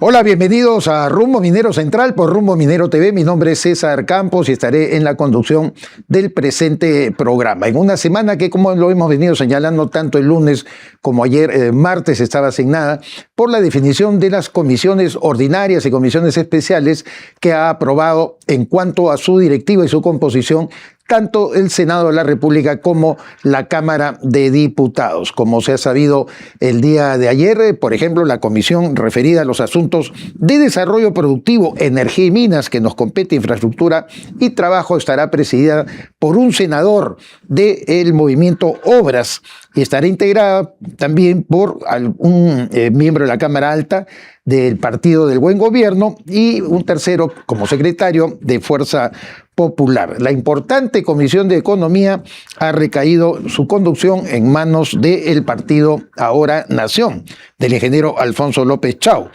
Hola, bienvenidos a Rumbo Minero Central por Rumbo Minero TV. Mi nombre es César Campos y estaré en la conducción del presente programa. En una semana que, como lo hemos venido señalando tanto el lunes como ayer martes, estaba asignada por la definición de las comisiones ordinarias y comisiones especiales que ha aprobado en cuanto a su directiva y su composición tanto el Senado de la República como la Cámara de Diputados. Como se ha sabido el día de ayer, por ejemplo, la comisión referida a los asuntos de desarrollo productivo, energía y minas, que nos compete infraestructura y trabajo, estará presidida por un senador del movimiento Obras y estará integrada también por un miembro de la Cámara Alta del Partido del Buen Gobierno y un tercero como secretario de Fuerza Popular. La importante Comisión de Economía ha recaído su conducción en manos del partido Ahora Nación, del ingeniero Alfonso López Chau.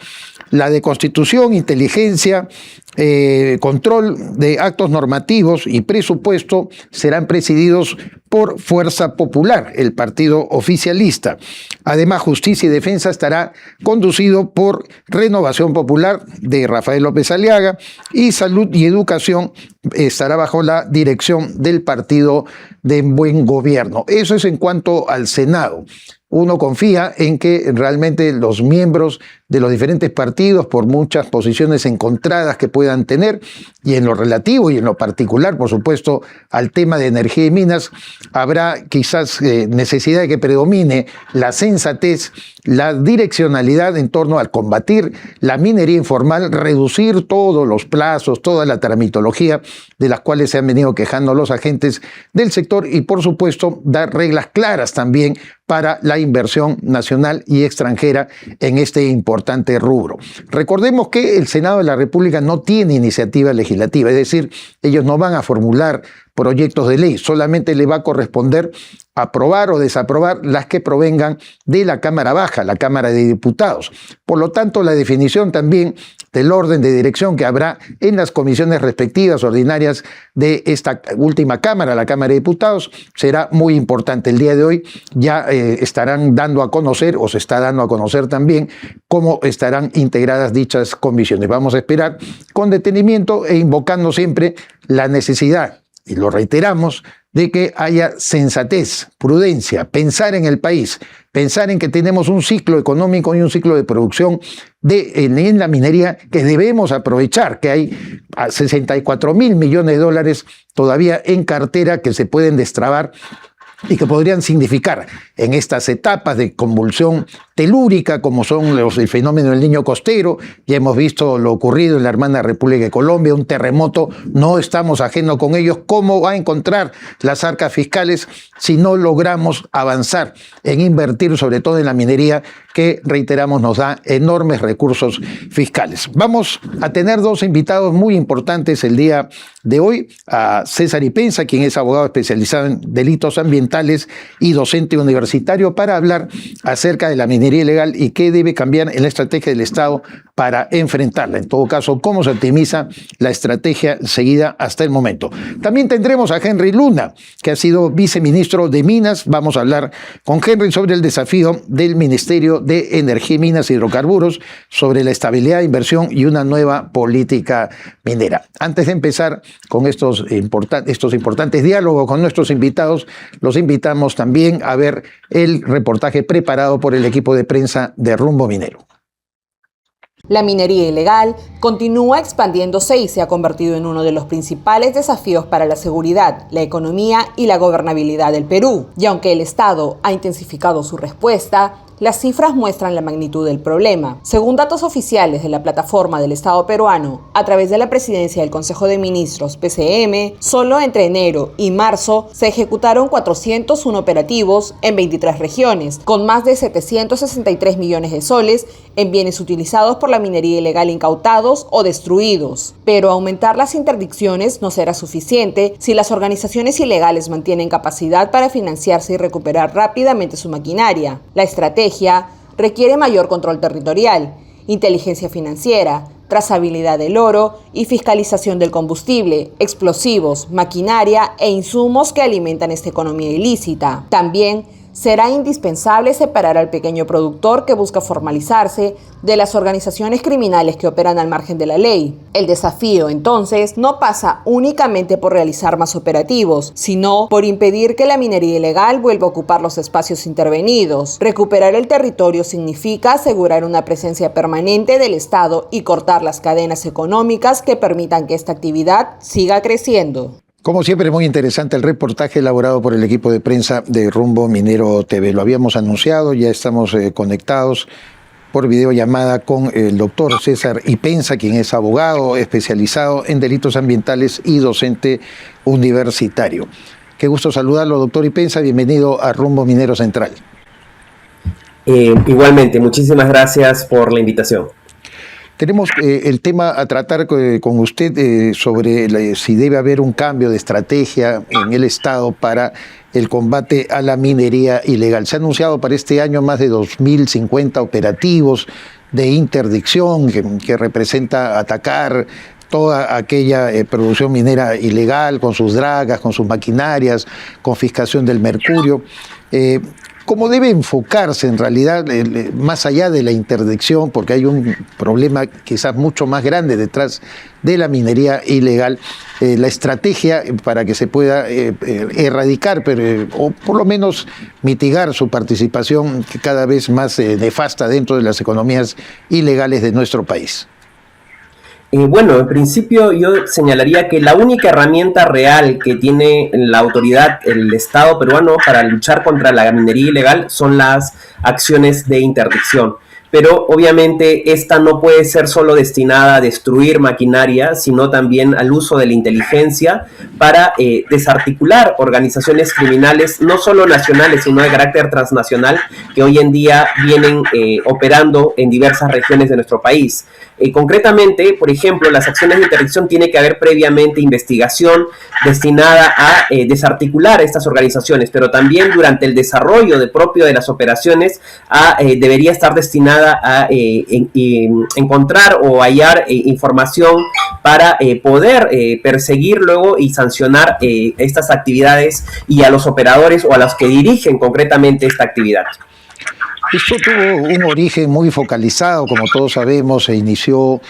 La de Constitución, Inteligencia, Control de Actos Normativos y Presupuesto serán presididos por Fuerza Popular, el partido oficialista. Además, Justicia y Defensa estará conducido por Renovación Popular de Rafael López Aliaga y Salud y Educación estará bajo la dirección del Partido de Buen Gobierno. Eso es en cuanto al Senado. Uno confía en que realmente los miembros de los diferentes partidos, por muchas posiciones encontradas que puedan tener, y en lo relativo y en lo particular, por supuesto, al tema de energía y minas, habrá quizás necesidad de que predomine la sensatez, la direccionalidad en torno al combatir la minería informal, reducir todos los plazos, toda la tramitología de las cuales se han venido quejando los agentes del sector y, por supuesto, dar reglas claras también para la inversión nacional y extranjera en este importante rubro. Recordemos que el Senado de la República no tiene iniciativa legislativa, es decir, ellos no van a formular proyectos de ley, solamente le va a corresponder aprobar o desaprobar las que provengan de la Cámara Baja, la Cámara de Diputados. Por lo tanto, la definición también del orden de dirección que habrá en las comisiones respectivas ordinarias de esta última Cámara, la Cámara de Diputados, será muy importante. El día de hoy ya estarán dando a conocer, o se está dando a conocer también, cómo estarán integradas dichas comisiones. Vamos a esperar con detenimiento e invocando siempre la necesidad, y lo reiteramos, de que haya sensatez, prudencia, pensar en el país, pensar en que tenemos un ciclo económico y un ciclo de producción en la minería que debemos aprovechar, que hay 64.000 millones de dólares todavía en cartera que se pueden destrabar y que podrían significar en estas etapas de convulsión telúrica, como son el fenómeno del Niño Costero. Ya hemos visto lo ocurrido en la hermana República de Colombia, un terremoto, no estamos ajenos con ellos. ¿Cómo va a encontrar las arcas fiscales si no logramos avanzar en invertir, sobre todo en la minería, que, reiteramos, nos da enormes recursos fiscales? Vamos a tener dos invitados muy importantes el día de hoy, a César Ipenza, quien es abogado especializado en delitos ambientales y docente universitario, para hablar acerca de la minería ilegal y qué debe cambiar en la estrategia del Estado para enfrentarla. En todo caso, cómo se optimiza la estrategia seguida hasta el momento. También tendremos a Henry Luna, que ha sido viceministro de Minas. Vamos a hablar con Henry sobre el desafío del Ministerio de Energía, Minas y Hidrocarburos, sobre la estabilidad, inversión y una nueva política minera. Antes de empezar con estos importantes diálogos con nuestros invitados, los invitamos también a ver el reportaje preparado por el equipo de prensa de Rumbo Minero. La minería ilegal continúa expandiéndose y se ha convertido en uno de los principales desafíos para la seguridad, la economía y la gobernabilidad del Perú. Y aunque el Estado ha intensificado su respuesta, las cifras muestran la magnitud del problema. Según datos oficiales de la plataforma del Estado peruano, a través de la presidencia del Consejo de Ministros, PCM, solo entre enero y marzo se ejecutaron 401 operativos en 23 regiones, con más de 763 millones de soles en bienes utilizados por la minería ilegal incautados o destruidos. Pero aumentar las interdicciones no será suficiente si las organizaciones ilegales mantienen capacidad para financiarse y recuperar rápidamente su maquinaria. La estrategia requiere mayor control territorial, inteligencia financiera, trazabilidad del oro y fiscalización del combustible, explosivos, maquinaria e insumos que alimentan esta economía ilícita. También será indispensable separar al pequeño productor que busca formalizarse de las organizaciones criminales que operan al margen de la ley. El desafío, entonces, no pasa únicamente por realizar más operativos, sino por impedir que la minería ilegal vuelva a ocupar los espacios intervenidos. Recuperar el territorio significa asegurar una presencia permanente del Estado y cortar las cadenas económicas que permitan que esta actividad siga creciendo. Como siempre, muy interesante el reportaje elaborado por el equipo de prensa de Rumbo Minero TV. Lo habíamos anunciado, ya estamos conectados por videollamada con el doctor César Ipenza, quien es abogado especializado en delitos ambientales y docente universitario. Qué gusto saludarlo, doctor Ipenza. Bienvenido a Rumbo Minero Central. Igualmente, muchísimas gracias por la invitación. Tenemos el tema a tratar con usted sobre si debe haber un cambio de estrategia en el Estado para el combate a la minería ilegal. Se ha anunciado para este año más de 2.050 operativos de interdicción que representa atacar toda aquella producción minera ilegal con sus dragas, con sus maquinarias, confiscación del mercurio. ¿Cómo debe enfocarse en realidad, más allá de la interdicción, porque hay un problema quizás mucho más grande detrás de la minería ilegal, la estrategia para que se pueda erradicar, o por lo menos mitigar su participación cada vez más nefasta dentro de las economías ilegales de nuestro país? Bueno, en principio yo señalaría que la única herramienta real que tiene la autoridad, el Estado peruano, para luchar contra la minería ilegal son las acciones de interdicción. Pero obviamente esta no puede ser solo destinada a destruir maquinaria, sino también al uso de la inteligencia para desarticular organizaciones criminales, no solo nacionales, sino de carácter transnacional, que hoy en día vienen operando en diversas regiones de nuestro país. Concretamente, por ejemplo, las acciones de interdicción tiene que haber previamente investigación destinada a desarticular estas organizaciones, pero también durante el desarrollo propio de las operaciones debería estar destinada a encontrar o hallar información para poder perseguir luego y sancionar estas actividades y a los operadores o a los que dirigen concretamente esta actividad. Esto tuvo un origen muy focalizado, como todos sabemos, se inició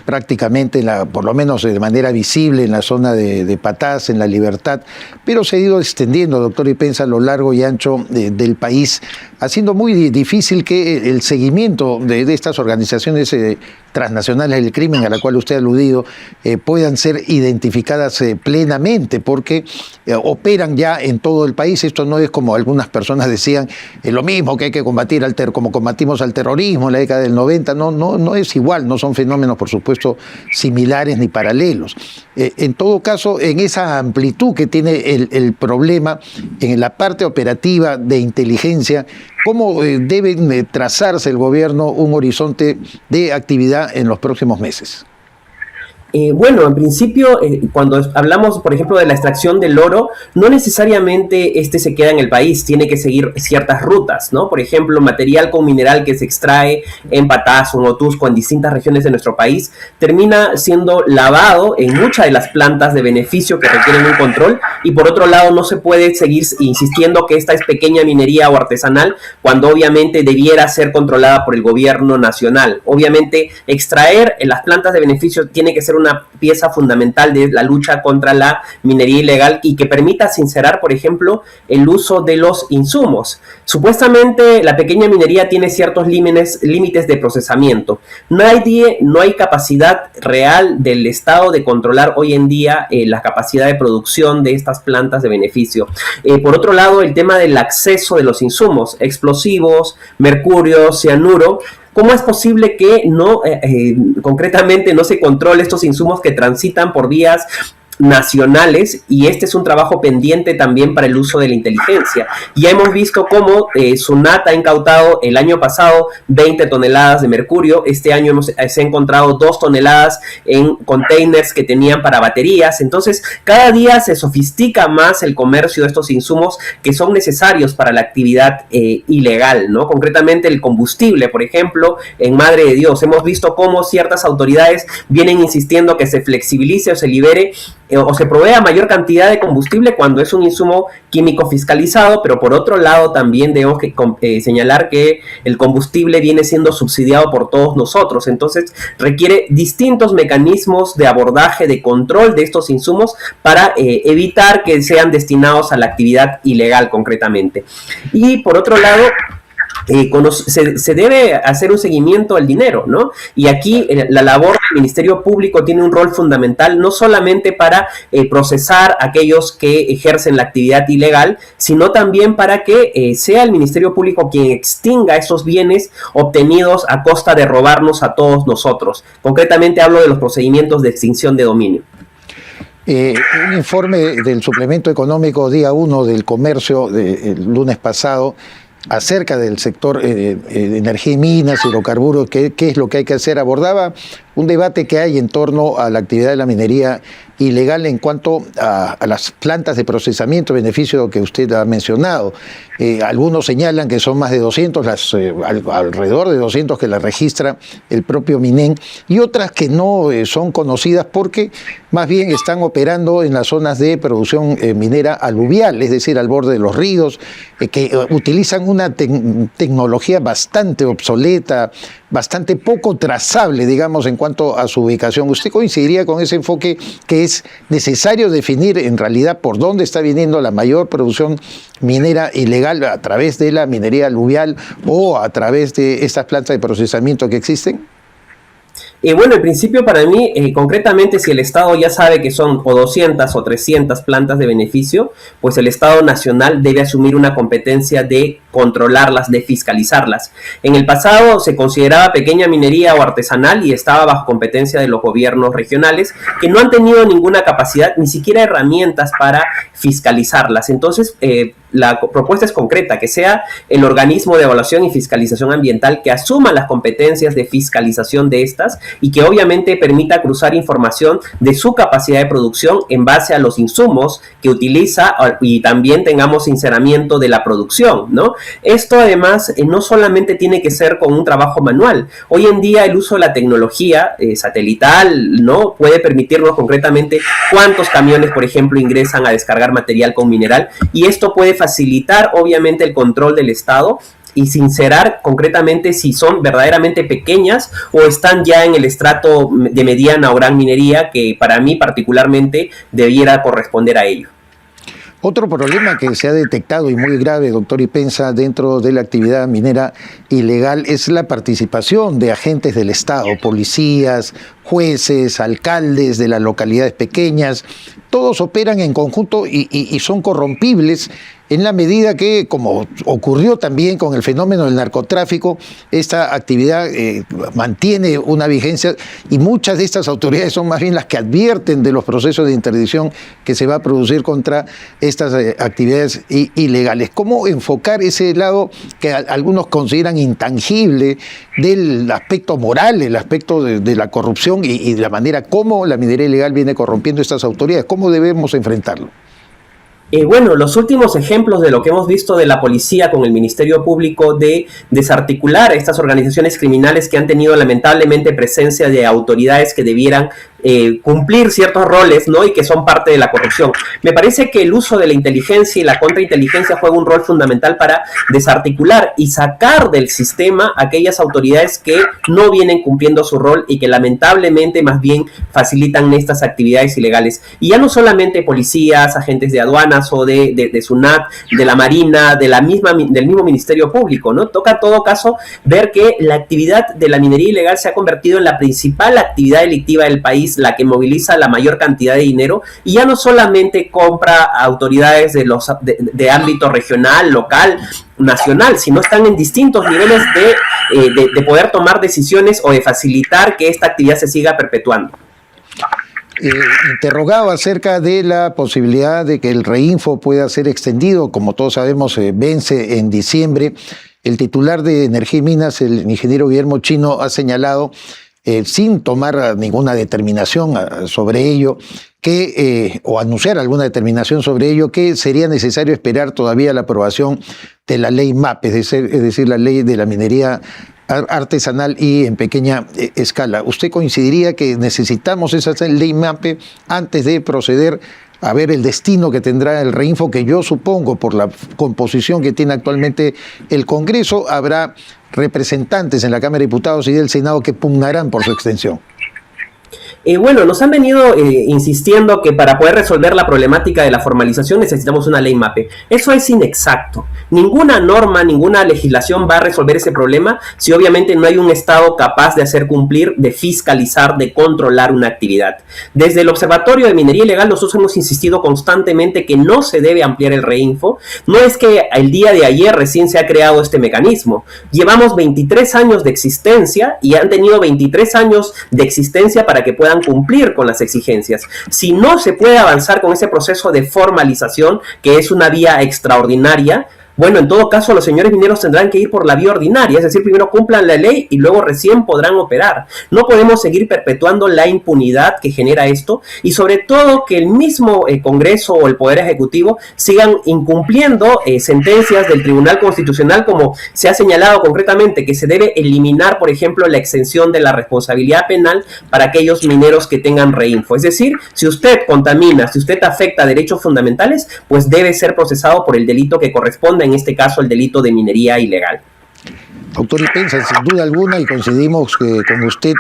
prácticamente, por lo menos de manera visible, en la zona de Patás, en La Libertad, pero se ha ido extendiendo, doctor Ipenza, a lo largo y ancho del país, haciendo muy difícil que el seguimiento de estas organizaciones transnacionales del crimen a la cual usted ha aludido puedan ser identificadas plenamente, porque operan ya en todo el país. Esto no es como algunas personas decían, lo mismo que hay que combatir como combatimos al terrorismo en la década del 90, no es igual, no son fenómenos por supuesto similares ni paralelos. En todo caso, en esa amplitud que tiene el problema, en la parte operativa de inteligencia, ¿cómo debe trazarse el gobierno un horizonte de actividad en los próximos meses? Bueno, en principio, cuando hablamos, por ejemplo, de la extracción del oro, no necesariamente se queda en el país, tiene que seguir ciertas rutas, ¿no? Por ejemplo, material con mineral que se extrae en Patás o en Otusco, en distintas regiones de nuestro país, termina siendo lavado en muchas de las plantas de beneficio que requieren un control, y por otro lado no se puede seguir insistiendo que esta es pequeña minería o artesanal, cuando obviamente debiera ser controlada por el gobierno nacional. Obviamente, extraer en las plantas de beneficio tiene que ser una pieza fundamental de la lucha contra la minería ilegal y que permita sincerar, por ejemplo, el uso de los insumos. Supuestamente la pequeña minería tiene ciertos límites de procesamiento. No hay capacidad real del Estado de controlar hoy en día la capacidad de producción de estas plantas de beneficio. Por otro lado, el tema del acceso de los insumos, explosivos, mercurio, cianuro. ¿Cómo es posible que concretamente no se controle estos insumos que transitan por vías nacionales? Y este es un trabajo pendiente también para el uso de la inteligencia. Ya hemos visto cómo SUNAT ha incautado el año pasado 20 toneladas de mercurio. Este año se ha encontrado 2 toneladas en containers que tenían para baterías. Entonces, cada día se sofistica más el comercio de estos insumos que son necesarios para la actividad ilegal, ¿no? Concretamente el combustible, por ejemplo, en Madre de Dios. Hemos visto cómo ciertas autoridades vienen insistiendo que se flexibilice o se libere o se provea mayor cantidad de combustible cuando es un insumo químico fiscalizado, pero por otro lado también debemos señalar que el combustible viene siendo subsidiado por todos nosotros, entonces requiere distintos mecanismos de abordaje, de control de estos insumos para evitar que sean destinados a la actividad ilegal concretamente. Y por otro lado, se debe hacer un seguimiento al dinero, ¿no? Y aquí la labor del Ministerio Público tiene un rol fundamental, no solamente para procesar a aquellos que ejercen la actividad ilegal, sino también para que sea el Ministerio Público quien extinga esos bienes obtenidos a costa de robarnos a todos nosotros. Concretamente hablo de los procedimientos de extinción de dominio. Un informe del suplemento económico día 1 del comercio el lunes pasado acerca del sector de energía y minas, hidrocarburos, qué es lo que hay que hacer, abordaba un debate que hay en torno a la actividad de la minería ilegal en cuanto a las plantas de procesamiento, beneficio que usted ha mencionado. Algunos señalan que son más de 200, alrededor de 200 que las registra el propio MINEN, y otras que no son conocidas porque más bien están operando en las zonas de producción minera aluvial, es decir, al borde de los ríos, que utilizan una tecnología bastante obsoleta, bastante poco trazable, digamos, en cuanto a su ubicación. ¿Usted coincidiría con ese enfoque que es necesario definir en realidad por dónde está viniendo la mayor producción minera ilegal a través de la minería aluvial o a través de estas plantas de procesamiento que existen? Bueno, en principio para mí, concretamente, si el Estado ya sabe que son o 200 o 300 plantas de beneficio, pues el Estado nacional debe asumir una competencia de controlarlas, de fiscalizarlas. En el pasado se consideraba pequeña minería o artesanal y estaba bajo competencia de los gobiernos regionales que no han tenido ninguna capacidad, ni siquiera herramientas para fiscalizarlas. Entonces, la propuesta es concreta, que sea el organismo de evaluación y fiscalización ambiental que asuma las competencias de fiscalización de estas y que obviamente permita cruzar información de su capacidad de producción en base a los insumos que utiliza y también tengamos sinceramiento de la producción, ¿no? Esto además no solamente tiene que ser con un trabajo manual. Hoy en día el uso de la tecnología satelital, ¿no?, puede permitirnos concretamente cuántos camiones, por ejemplo, ingresan a descargar material con mineral, y esto puede facilitar obviamente el control del Estado y sincerar concretamente si son verdaderamente pequeñas o están ya en el estrato de mediana o gran minería, que para mí particularmente debiera corresponder a ello. Otro problema que se ha detectado y muy grave, doctor Ipenza, dentro de la actividad minera ilegal es la participación de agentes del Estado, policías, jueces, alcaldes de las localidades pequeñas. Todos operan en conjunto y son corrompibles en la medida que, como ocurrió también con el fenómeno del narcotráfico, esta actividad mantiene una vigencia y muchas de estas autoridades son más bien las que advierten de los procesos de interdicción que se va a producir contra estas actividades ilegales. ¿Cómo enfocar ese lado que algunos consideran intangible del aspecto moral, el aspecto de la corrupción y de la manera como la minería ilegal viene corrompiendo estas autoridades? ¿Cómo debemos enfrentarlo? Bueno, los últimos ejemplos de lo que hemos visto de la policía con el Ministerio Público de desarticular a estas organizaciones criminales que han tenido lamentablemente presencia de autoridades que debieran cumplir ciertos roles, ¿no?, y que son parte de la corrupción. Me parece que el uso de la inteligencia y la contrainteligencia juega un rol fundamental para desarticular y sacar del sistema aquellas autoridades que no vienen cumpliendo su rol y que lamentablemente más bien facilitan estas actividades ilegales. Y ya no solamente policías, agentes de aduanas o de SUNAT, de la Marina, del mismo Ministerio Público, ¿no? Toca en todo caso ver que la actividad de la minería ilegal se ha convertido en la principal actividad delictiva del país, la que moviliza la mayor cantidad de dinero, y ya no solamente compra autoridades de ámbito regional, local, nacional, sino están en distintos niveles de poder tomar decisiones o de facilitar que esta actividad se siga perpetuando. Interrogado acerca de la posibilidad de que el Reinfo pueda ser extendido, como todos sabemos, vence en diciembre. El titular de Energía y Minas, el ingeniero Guillermo Chino, ha señalado, sin tomar ninguna determinación sobre ello, o anunciar alguna determinación sobre ello, que sería necesario esperar todavía la aprobación de la ley MAP, es decir, la ley de la minería artesanal y en pequeña escala. ¿Usted coincidiría que necesitamos esa ley MAPE antes de proceder a ver el destino que tendrá el Reinfo, que yo supongo por la composición que tiene actualmente el Congreso, habrá representantes en la Cámara de Diputados y del Senado que pugnarán por su extensión? Bueno, nos han venido insistiendo que para poder resolver la problemática de la formalización necesitamos una ley MAPE. Eso es inexacto. Ninguna norma, ninguna legislación va a resolver ese problema si obviamente no hay un Estado capaz de hacer cumplir, de fiscalizar, de controlar una actividad. Desde el Observatorio de Minería Ilegal nosotros hemos insistido constantemente que no se debe ampliar el Reinfo. No es que el día de ayer recién se ha creado este mecanismo. Llevamos 23 años de existencia y han tenido 23 años de existencia para que puedan cumplir con las exigencias. Si no se puede avanzar con ese proceso de formalización, que es una vía extraordinaria, bueno, en todo caso los señores mineros tendrán que ir por la vía ordinaria, es decir, primero cumplan la ley y luego recién podrán operar. No podemos seguir perpetuando la impunidad que genera esto y sobre todo que el mismo Congreso o el Poder Ejecutivo sigan incumpliendo sentencias del Tribunal Constitucional, como se ha señalado concretamente que se debe eliminar, por ejemplo, la exención de la responsabilidad penal para aquellos mineros que tengan reinfo. Es decir, si usted contamina, si usted afecta derechos fundamentales, pues debe ser procesado por el delito que corresponda, en este caso el delito de minería ilegal. Doctor Ipenza, sin duda alguna, y coincidimos con usted,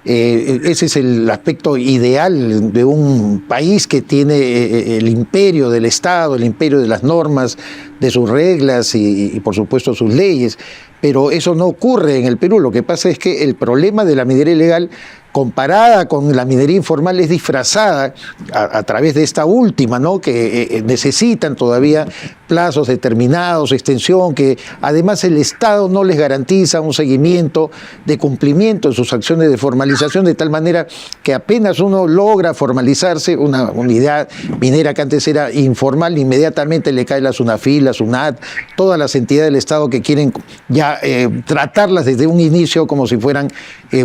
ese es el aspecto ideal de un país que tiene el imperio del Estado, el imperio de las normas, de sus reglas y por supuesto sus leyes, pero eso no ocurre en el Perú. Lo que pasa es que el problema de la minería ilegal, comparada con la minería informal, es disfrazada a través de esta última, ¿no? Que necesitan todavía plazos determinados, extensión, que además el Estado no les garantiza un seguimiento de cumplimiento de sus acciones de formalización, de tal manera que apenas uno logra formalizarse, una unidad minera que antes era informal, inmediatamente le cae la SUNAFIL, la SUNAT, todas las entidades del Estado que quieren ya tratarlas desde un inicio como si fueran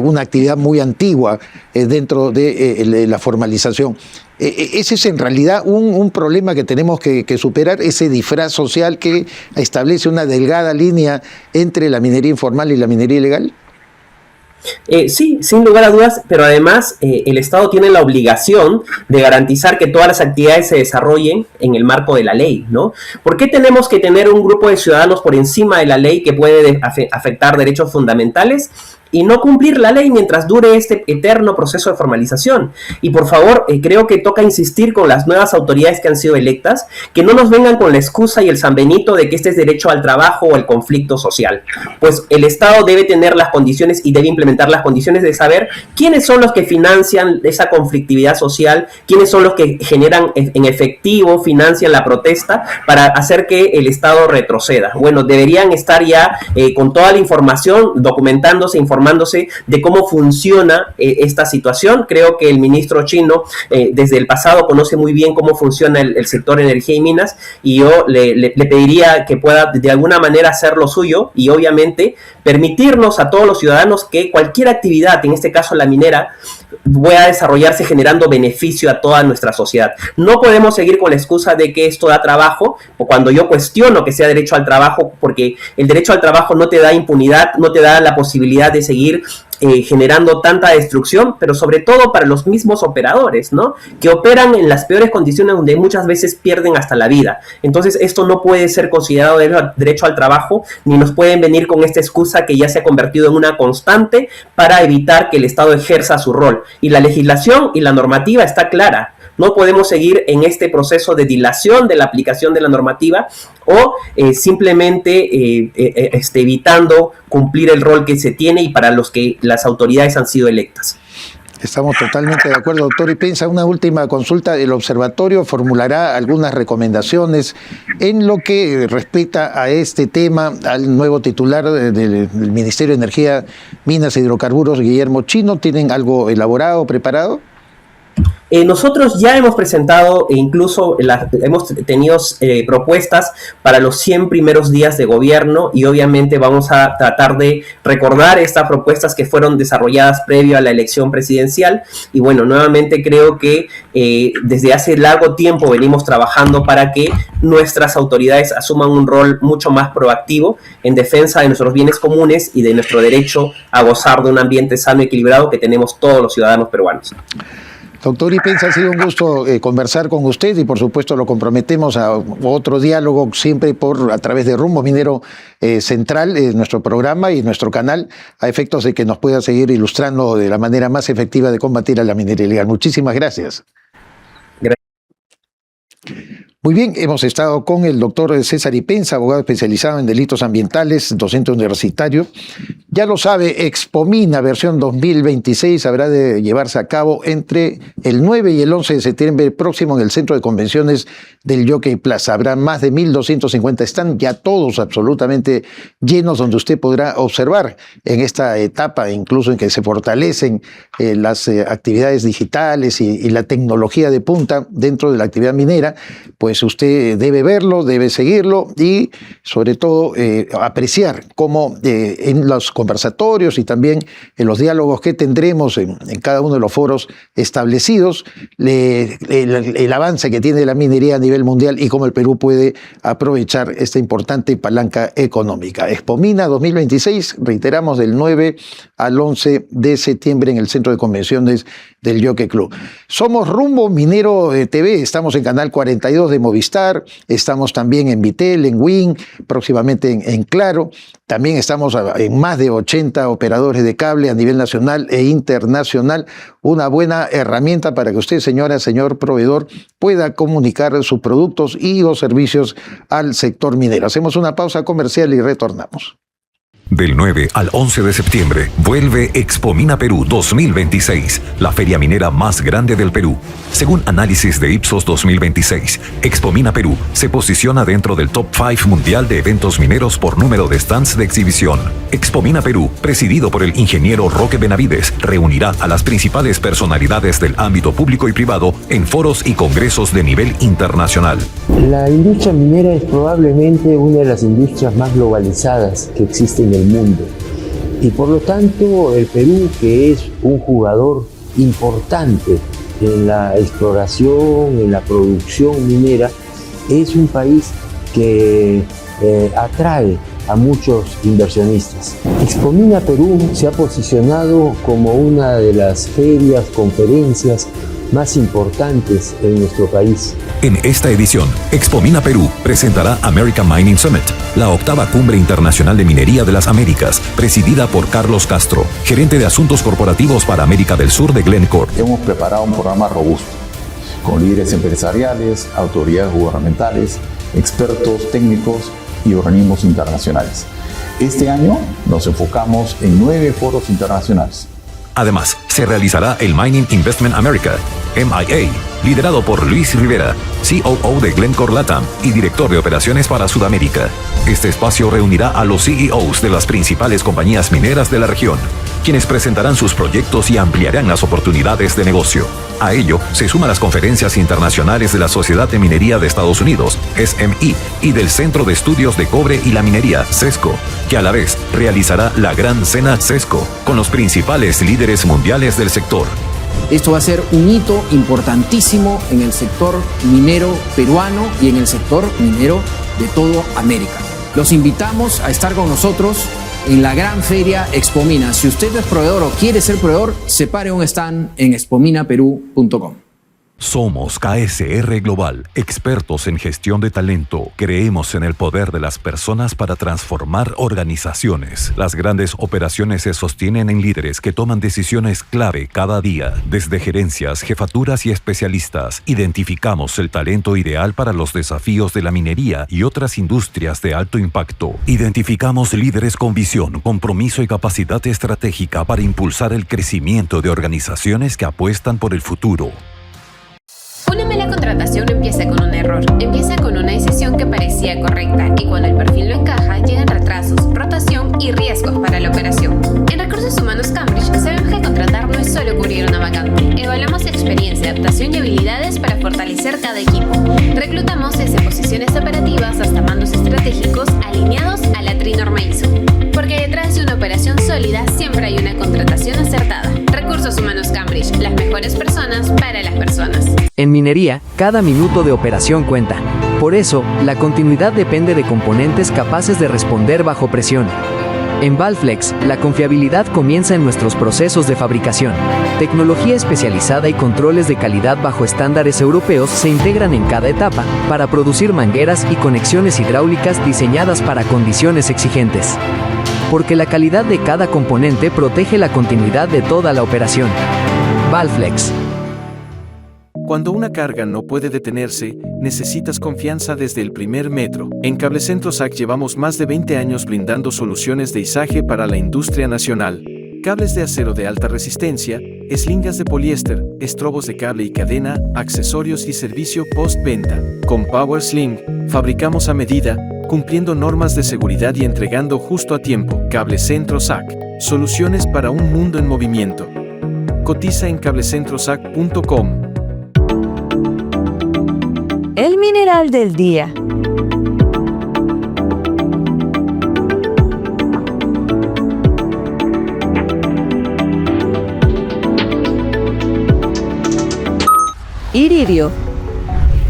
una actividad muy antigua dentro de la formalización. Ese es en realidad un problema que tenemos que superar, ese disfraz social que establece una delgada línea entre la minería informal y la minería ilegal. Sí, sin lugar a dudas, pero además el Estado tiene la obligación de garantizar que todas las actividades se desarrollen en el marco de la ley, ¿no? ¿Por qué tenemos que tener un grupo de ciudadanos por encima de la ley que puede afectar derechos fundamentales y no cumplir la ley mientras dure este eterno proceso de formalización? Y por favor, creo que toca insistir con las nuevas autoridades que han sido electas, que no nos vengan con la excusa y el San Benito de que este es derecho al trabajo o el conflicto social. Pues el Estado debe tener las condiciones y debe implementar las condiciones de saber quiénes son los que financian esa conflictividad social, quiénes son los que generan en efectivo, financian la protesta para hacer que el Estado retroceda. Bueno, deberían estar ya con toda la información, documentándose, informándose de cómo funciona esta situación. Creo que el ministro Chino desde el pasado conoce muy bien cómo funciona el sector energía y minas, y yo le pediría que pueda de alguna manera hacer lo suyo y obviamente permitirnos a todos los ciudadanos que cualquier actividad, en este caso la minera, pueda desarrollarse generando beneficio a toda nuestra sociedad. No podemos seguir con la excusa de que esto da trabajo, o cuando yo cuestiono que sea derecho al trabajo, porque el derecho al trabajo no te da impunidad, no te da la posibilidad de seguir generando tanta destrucción, pero sobre todo para los mismos operadores, ¿no? Que operan en las peores condiciones, donde muchas veces pierden hasta la vida. Entonces esto no puede ser considerado derecho al trabajo, ni nos pueden venir con esta excusa que ya se ha convertido en una constante para evitar que el Estado ejerza su rol. Y la legislación y la normativa está clara. No podemos seguir en este proceso de dilación de la aplicación de la normativa o simplemente evitando cumplir el rol que se tiene y para los que las autoridades han sido electas. Estamos totalmente de acuerdo, doctor Ipenza. Una última consulta. El observatorio formulará algunas recomendaciones en lo que respecta a este tema al nuevo titular del Ministerio de Energía, Minas e Hidrocarburos, Guillermo Chino. ¿Tienen algo elaborado, preparado? Nosotros ya hemos presentado e incluso hemos tenido propuestas para los 100 primeros días de gobierno, y obviamente vamos a tratar de recordar estas propuestas que fueron desarrolladas previo a la elección presidencial. Y bueno, nuevamente creo que desde hace largo tiempo venimos trabajando para que nuestras autoridades asuman un rol mucho más proactivo en defensa de nuestros bienes comunes y de nuestro derecho a gozar de un ambiente sano y equilibrado que tenemos todos los ciudadanos peruanos. Doctor Ipenza, ha sido un gusto conversar con usted, y por supuesto lo comprometemos a otro diálogo siempre a través de Rumbo Minero Central, nuestro programa y nuestro canal, a efectos de que nos pueda seguir ilustrando de la manera más efectiva de combatir a la minería ilegal. Muchísimas gracias. Muy bien, hemos estado con el doctor César Ipenza, abogado especializado en delitos ambientales, docente universitario. Ya lo sabe, Expomina versión 2026 habrá de llevarse a cabo entre el 9 y el 11 de septiembre próximo en el Centro de Convenciones del Jockey Plaza. Habrá más de 1.250 stands, ya todos absolutamente llenos, donde usted podrá observar en esta etapa, incluso en que se fortalecen las actividades digitales y la tecnología de punta dentro de la actividad minera, pues usted debe verlo, debe seguirlo y sobre todo apreciar cómo en los conversatorios y también en los diálogos que tendremos en cada uno de los foros establecidos, el avance que tiene la minería a nivel mundial y cómo el Perú puede aprovechar esta importante palanca económica. Expomina 2026, reiteramos, del 9 al 11 de septiembre en el Centro de Convenciones del Jockey Club. Somos Rumbo Minero TV, estamos en Canal 42 de Movistar, estamos también en Vitel, en Win, próximamente en Claro. También estamos en más de 80 operadores de cable a nivel nacional e internacional. Una buena herramienta para que usted, señora, señor proveedor, pueda comunicar sus productos y o servicios al sector minero. Hacemos una pausa comercial y retornamos. Del 9 al 11 de septiembre, vuelve Expomina Perú 2026, la feria minera más grande del Perú. Según análisis de Ipsos 2026, Expomina Perú se posiciona dentro del top 5 mundial de eventos mineros por número de stands de exhibición. Expomina Perú, presidido por el ingeniero Roque Benavides, reunirá a las principales personalidades del ámbito público y privado en foros y congresos de nivel internacional. La industria minera es probablemente una de las industrias más globalizadas que existen en el mundo, y por lo tanto el Perú, que es un jugador importante en la exploración, en la producción minera, es un país que atrae a muchos inversionistas. Expomina Perú se ha posicionado como una de las ferias, conferencias más importantes en nuestro país. En esta edición, Expomina Perú presentará American Mining Summit, la octava cumbre internacional de minería de las Américas, presidida por Carlos Castro, gerente de asuntos corporativos para América del Sur de Glencore. Hemos preparado un programa robusto, con líderes empresariales, autoridades gubernamentales, expertos técnicos y organismos internacionales. Este año nos enfocamos en 9 foros internacionales. Además, se realizará el Mining Investment America, MIA, liderado por Luis Rivera, COO de Glencore LATAM y director de operaciones para Sudamérica. Este espacio reunirá a los CEOs de las principales compañías mineras de la región, quienes presentarán sus proyectos y ampliarán las oportunidades de negocio. A ello se suman las conferencias internacionales de la Sociedad de Minería de Estados Unidos, SMI, y del Centro de Estudios de Cobre y la Minería, CESCO, que a la vez realizará la Gran Cena CESCO con los principales líderes mundiales del sector. Esto va a ser un hito importantísimo en el sector minero peruano y en el sector minero de toda América. Los invitamos a estar con nosotros en la gran feria Expomina. Si usted es proveedor o quiere ser proveedor, separe un stand en expominaperú.com. Somos KSR Global, expertos en gestión de talento. Creemos en el poder de las personas para transformar organizaciones. Las grandes operaciones se sostienen en líderes que toman decisiones clave cada día. Desde gerencias, jefaturas y especialistas, identificamos el talento ideal para los desafíos de la minería y otras industrias de alto impacto. Identificamos líderes con visión, compromiso y capacidad estratégica para impulsar el crecimiento de organizaciones que apuestan por el futuro. Una mala contratación no empieza con un error, empieza con una decisión que parecía correcta y cuando el perfil no encaja llegan retrasos, rotación y riesgos para la operación. En Recursos Humanos Cambridge sabemos que contratar no es solo cubrir una vacante, evaluamos experiencia, sólida, siempre hay una contratación acertada. Recursos Humanos Cambridge, las mejores personas para las personas. En minería, cada minuto de operación cuenta. Por eso, la continuidad depende de componentes capaces de responder bajo presión. En Valflex, la confiabilidad comienza en nuestros procesos de fabricación. Tecnología especializada y controles de calidad bajo estándares europeos se integran en cada etapa para producir mangueras y conexiones hidráulicas diseñadas para condiciones exigentes. Porque la calidad de cada componente protege la continuidad de toda la operación. Valflex. Cuando una carga no puede detenerse, necesitas confianza desde el primer metro. En Cablecentro SAC llevamos más de 20 años brindando soluciones de izaje para la industria nacional. Cables de acero de alta resistencia, eslingas de poliéster, estrobos de cable y cadena, accesorios y servicio post-venta. Con Power Sling, fabricamos a medida, cumpliendo normas de seguridad y entregando justo a tiempo. Cablecentro SAC. Soluciones para un mundo en movimiento. Cotiza en cablecentrosac.com. El mineral del día. Iridio.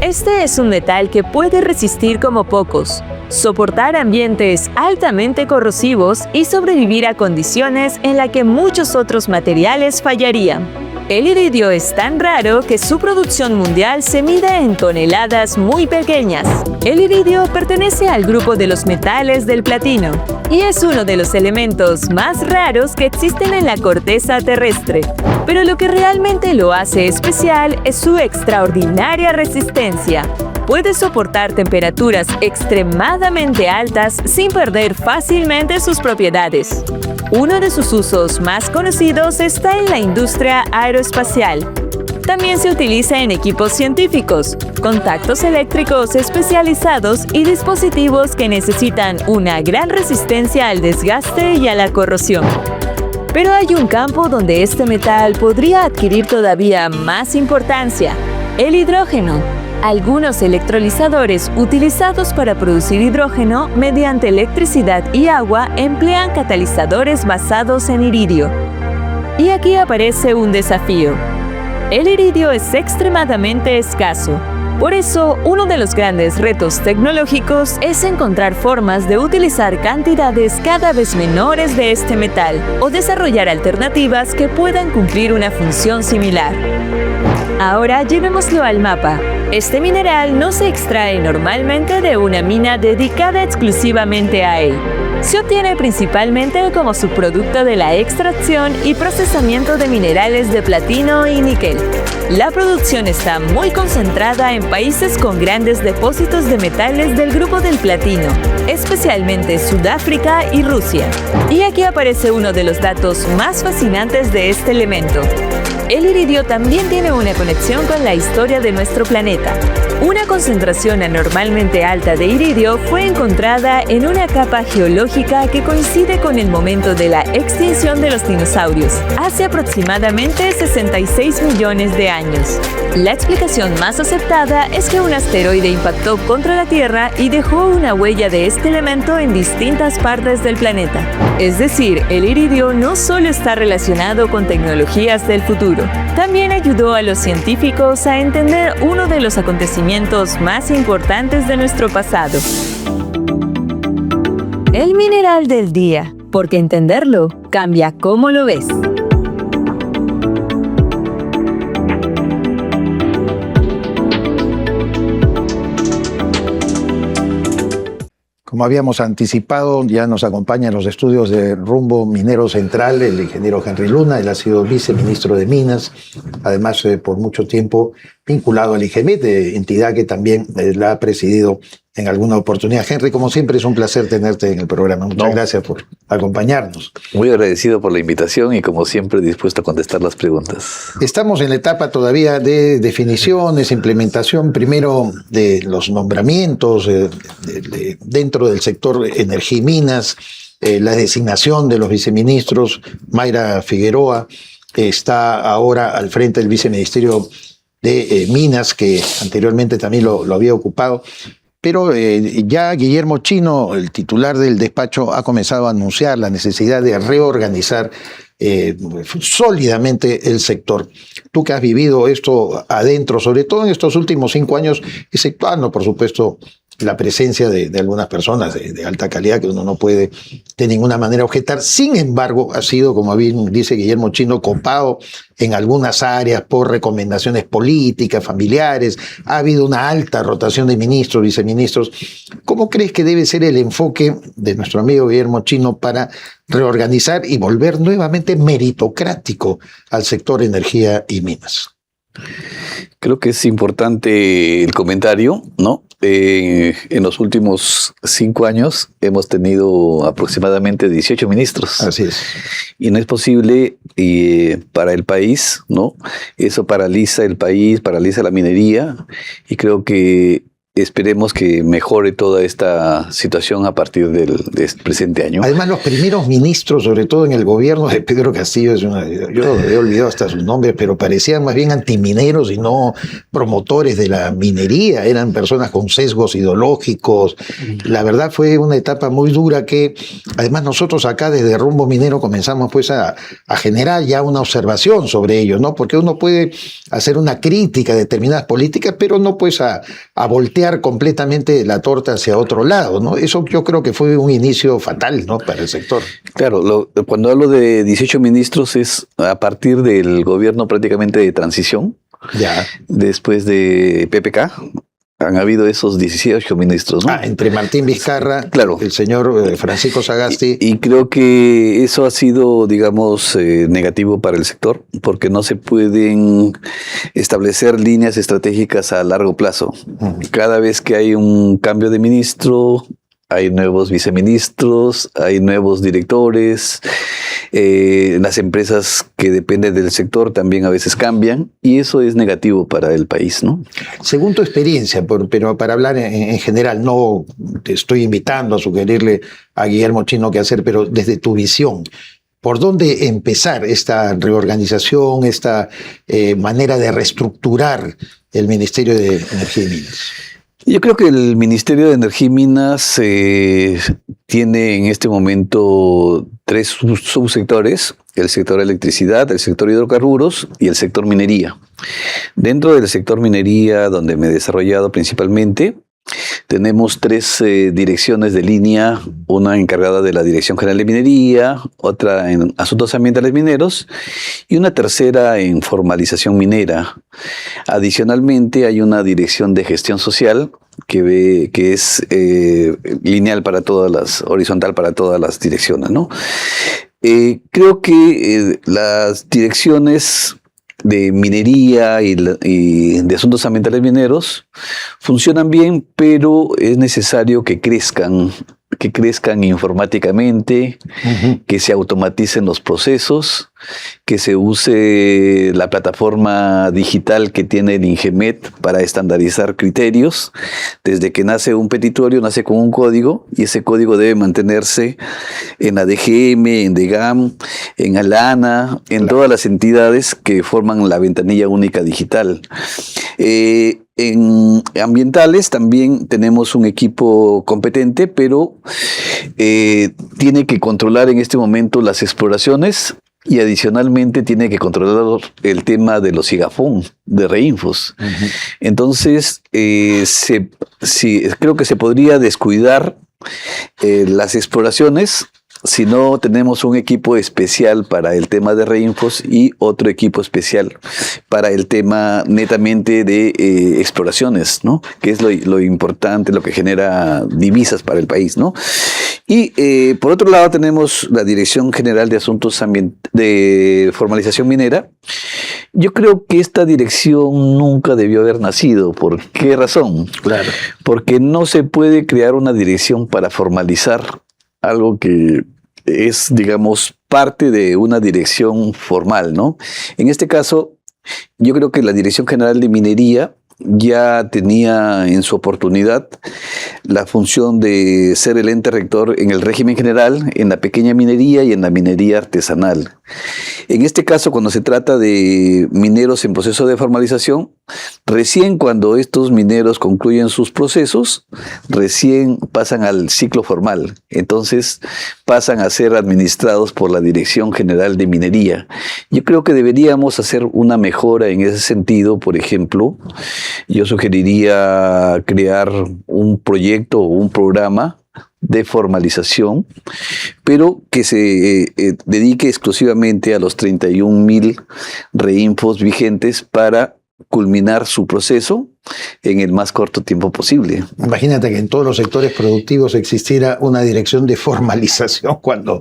Este es un metal que puede resistir como pocos, soportar ambientes altamente corrosivos y sobrevivir a condiciones en las que muchos otros materiales fallarían. El iridio es tan raro que su producción mundial se mide en toneladas muy pequeñas. El iridio pertenece al grupo de los metales del platino y es uno de los elementos más raros que existen en la corteza terrestre. Pero lo que realmente lo hace especial es su extraordinaria resistencia. Puede soportar temperaturas extremadamente altas sin perder fácilmente sus propiedades. Uno de sus usos más conocidos está en la industria aeroespacial. También se utiliza en equipos científicos, contactos eléctricos especializados y dispositivos que necesitan una gran resistencia al desgaste y a la corrosión. Pero hay un campo donde este metal podría adquirir todavía más importancia: el hidrógeno. Algunos electrolizadores utilizados para producir hidrógeno mediante electricidad y agua emplean catalizadores basados en iridio. Y aquí aparece un desafío. El iridio es extremadamente escaso. Por eso, uno de los grandes retos tecnológicos es encontrar formas de utilizar cantidades cada vez menores de este metal o desarrollar alternativas que puedan cumplir una función similar. Ahora llevémoslo al mapa. Este mineral no se extrae normalmente de una mina dedicada exclusivamente a él. Se obtiene principalmente como subproducto de la extracción y procesamiento de minerales de platino y níquel. La producción está muy concentrada en países con grandes depósitos de metales del grupo del platino, especialmente Sudáfrica y Rusia. Y aquí aparece uno de los datos más fascinantes de este elemento. El iridio también tiene una conexión con la historia de nuestro planeta. Una concentración anormalmente alta de iridio fue encontrada en una capa geológica que coincide con el momento de la extinción de los dinosaurios, hace aproximadamente 66 millones de años. La explicación más aceptada es que un asteroide impactó contra la Tierra y dejó una huella de este elemento en distintas partes del planeta. Es decir, el iridio no solo está relacionado con tecnologías del futuro, también ayudó a los científicos a entender uno de los acontecimientos más importantes de nuestro pasado. El mineral del día, porque entenderlo cambia cómo lo ves. Como habíamos anticipado, ya nos acompaña en los estudios de Rumbo Minero Central el ingeniero Henry Luna. Él ha sido viceministro de Minas, además por mucho tiempo vinculado al IGEMET, entidad que también la ha presidido en alguna oportunidad. Henry, como siempre, es un placer tenerte en el programa. Muchas gracias por acompañarnos. Muy agradecido por la invitación y, como siempre, dispuesto a contestar las preguntas. Estamos en la etapa todavía de definiciones, implementación, primero de los nombramientos dentro del sector energía y minas, la designación de los viceministros. Mayra Figueroa está ahora al frente del viceministerio de Minas, que anteriormente también lo había ocupado. Pero ya Guillermo Chino, el titular del despacho, ha comenzado a anunciar la necesidad de reorganizar sólidamente el sector. Tú que has vivido esto adentro, sobre todo en estos últimos 5 años, exceptuando, por supuesto, la presencia de algunas personas de alta calidad que uno no puede de ninguna manera objetar. Sin embargo, ha sido, como bien dice Guillermo Chino, copado en algunas áreas por recomendaciones políticas, familiares. Ha habido una alta rotación de ministros, viceministros. ¿Cómo crees que debe ser el enfoque de nuestro amigo Guillermo Chino para reorganizar y volver nuevamente meritocrático al sector energía y minas? Creo que es importante el comentario, ¿no? En los últimos 5 años hemos tenido aproximadamente 18 ministros. Así es. Y no es posible para el país, ¿no? Eso paraliza el país, paraliza la minería, y creo que esperemos que mejore toda esta situación a partir del presente año. Además, los primeros ministros, sobre todo en el gobierno de Pedro Castillo, yo he olvidado hasta sus nombres, pero parecían más bien antimineros y no promotores de la minería. Eran personas con sesgos ideológicos. La verdad fue una etapa muy dura que, además, nosotros acá desde Rumbo Minero comenzamos pues a generar ya una observación sobre ello, ¿no? Porque uno puede hacer una crítica a determinadas políticas, pero no pues a voltear completamente la torta hacia otro lado, ¿no? Eso yo creo que fue un inicio fatal, ¿no?, para el sector. Claro, cuando hablo de 18 ministros es a partir del gobierno prácticamente de transición. Ya. Después de PPK han habido esos 18 ministros, ¿no? Entre Martín Vizcarra, claro, el señor Francisco Sagasti. Y creo que eso ha sido, digamos, negativo para el sector, porque no se pueden establecer líneas estratégicas a largo plazo. Cada vez que hay un cambio de ministro, hay nuevos viceministros, hay nuevos directores. Las empresas que dependen del sector también a veces cambian, y eso es negativo para el país, ¿no? Según tu experiencia, pero para hablar en general, no te estoy invitando a sugerirle a Guillermo Chino qué hacer, pero desde tu visión, ¿por dónde empezar esta reorganización, esta manera de reestructurar el Ministerio de Energía y Minas? Yo creo que el Ministerio de Energía y Minas tiene en este momento 3 subsectores: el sector electricidad, el sector hidrocarburos y el sector minería. Dentro del sector minería, donde me he desarrollado principalmente, tenemos 3 direcciones de línea, una encargada de la Dirección General de Minería, otra en Asuntos Ambientales Mineros y una tercera en formalización minera. Adicionalmente hay una dirección de gestión social que es lineal para todas las, horizontal para todas las direcciones, ¿no? Creo que las direcciones de minería y de asuntos ambientales mineros funcionan bien, pero es necesario que crezcan informáticamente, que se automaticen los procesos, que se use la plataforma digital que tiene el INGEMET para estandarizar criterios. Desde que nace un petitorio, nace con un código, y ese código debe mantenerse en la DGM, en DEGAM, en ALANA, en todas las entidades que forman la ventanilla única digital. En ambientales también tenemos un equipo competente, pero tiene que controlar en este momento las exploraciones, y adicionalmente tiene que controlar el tema de los IGAFON, de Reinfos. Entonces, creo que se podría descuidar las exploraciones si no tenemos un equipo especial para el tema de Reinfos y otro equipo especial para el tema netamente de exploraciones, ¿no? Que es lo importante, lo que genera divisas para el país, ¿no? Y por otro lado tenemos la Dirección General de Asuntos de Formalización Minera. Yo creo que esta dirección nunca debió haber nacido. ¿Por qué razón? Claro. Porque no se puede crear una dirección para formalizar algo que es, digamos, parte de una dirección formal, ¿no? En este caso, yo creo que la Dirección General de Minería ya tenía en su oportunidad la función de ser el ente rector en el régimen general, en la pequeña minería y en la minería artesanal. En este caso, cuando se trata de mineros en proceso de formalización, Recién cuando estos mineros concluyen sus procesos, recién pasan al ciclo formal. Entonces pasan a ser administrados por la Dirección General de Minería. Yo creo que deberíamos hacer una mejora en ese sentido. Por ejemplo, yo sugeriría crear un proyecto o un programa de formalización, pero que se dedique exclusivamente a los 31,000 reinfos vigentes para culminar su proceso en el más corto tiempo posible. Imagínate que en todos los sectores productivos existiera una dirección de formalización, cuando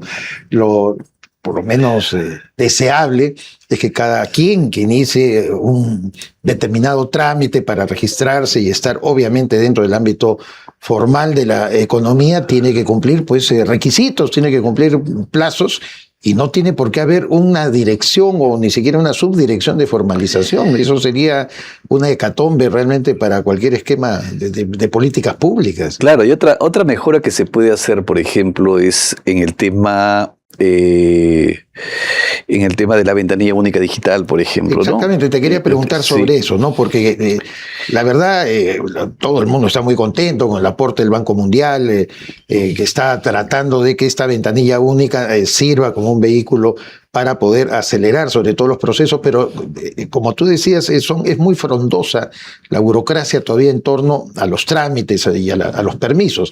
por lo menos deseable es que cada quien que inicie un determinado trámite para registrarse y estar obviamente dentro del ámbito formal de la economía tiene que cumplir pues requisitos, tiene que cumplir plazos, y no tiene por qué haber una dirección o ni siquiera una subdirección de formalización. Eso sería una hecatombe realmente para cualquier esquema de políticas públicas. Claro, y otra mejora que se puede hacer, por ejemplo, es en el tema de la ventanilla única digital, por ejemplo. Exactamente, ¿no? Te quería preguntar sobre eso, ¿no? Porque la verdad, todo el mundo está muy contento con el aporte del Banco Mundial, que está tratando de que esta ventanilla única sirva como un vehículo para poder acelerar sobre todo los procesos, pero como tú decías, es muy frondosa la burocracia todavía en torno a los trámites y a los permisos.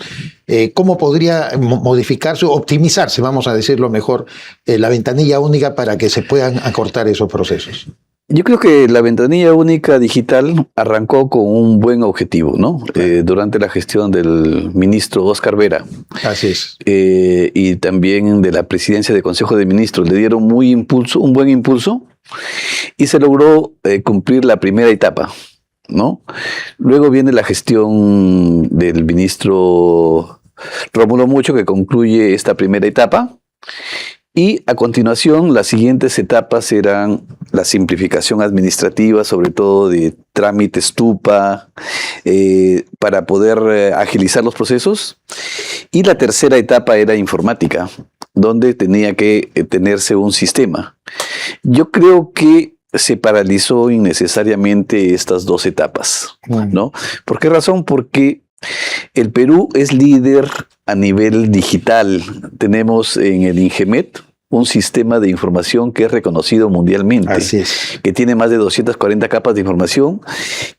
¿Cómo podría modificarse o optimizarse, vamos a decirlo mejor, la ventanilla única para que se puedan acortar esos procesos? Yo creo que la ventanilla única digital arrancó con un buen objetivo, ¿no? Durante la gestión del ministro Oscar Vera. Así es. Y también de la presidencia del Consejo de Ministros. Le dieron un buen impulso, y se logró cumplir la primera etapa, ¿no? Luego viene la gestión del ministro Rómulo Mucho, que concluye esta primera etapa. Y a continuación, las siguientes etapas eran la simplificación administrativa, sobre todo de trámites TUPA, para poder agilizar los procesos. Y la tercera etapa era informática, donde tenía que tenerse un sistema. Yo creo que se paralizó innecesariamente estas dos etapas, ¿no? ¿Por qué razón? Porque el Perú es líder a nivel digital. Tenemos en el INGEMET un sistema de información que es reconocido mundialmente. Así es. Que tiene más de 240 capas de información,